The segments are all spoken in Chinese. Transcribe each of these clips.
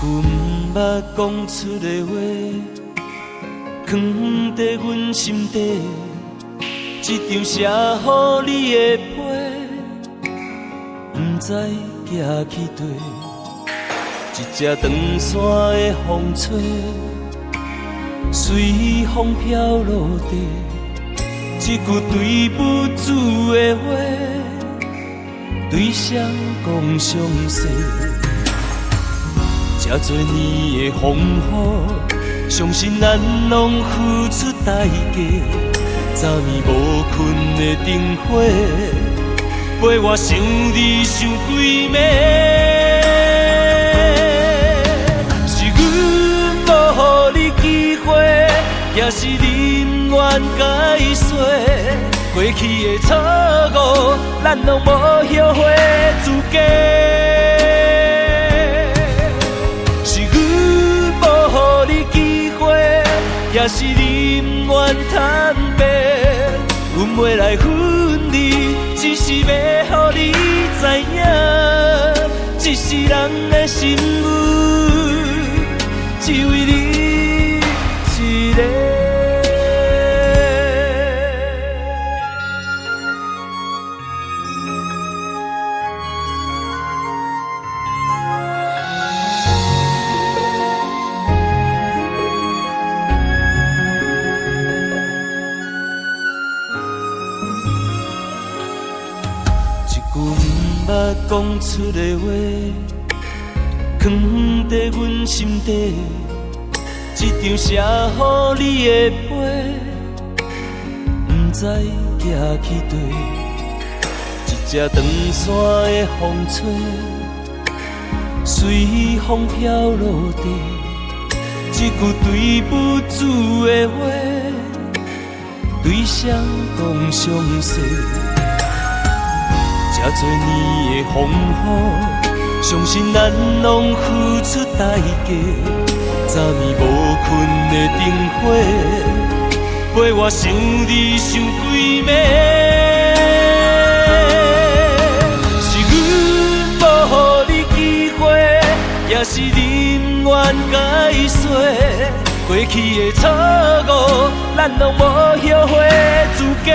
毋捌讲出的话，藏在阮心底。一张写予你的批，毋知寄去地。一只长线的风吹，随风飘落地。一句对不住的话，对谁讲详细？这多年的风雨，相信咱拢付出代价。昨暝无困的灯火，陪我想你想几暝。是阮无予你机会，也是你不愿甲伊说。过去的错误，咱拢无后悔资格。是阮无予你机会，也是你不愿坦白。阮袂来分你，只是要予你知影，一世人的心愿，只为你一个。捌讲出的话，藏在阮心底。一张写予你的批，毋知寄去地。一只长线的风吹，随风飘落地。一句对不住的话，对谁讲详细？这多年的风雨，相信咱拢付出代价。昨暝无困的灯火，陪我想你想几暝。是阮无予你机会，也是你不愿甲伊说。过去的错误，咱拢无后悔资格。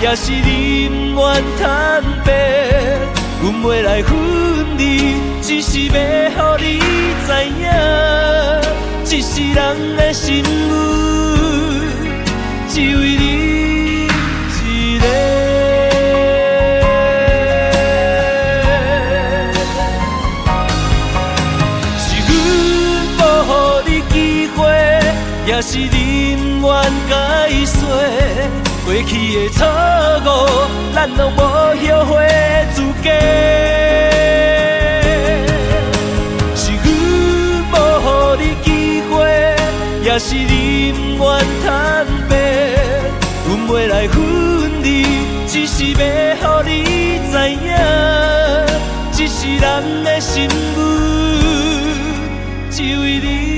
也是你不愿坦白，阮袂来分你，只是要予你知影，一世人的心愿，只为你一个。是阮无予你机会，也是你不愿甲伊说。过去的错误，咱拢无后悔资格。是阮无予你机会，也是你不愿坦白。阮袂来分你，只是要予你知影，一世人的心愿，只为你。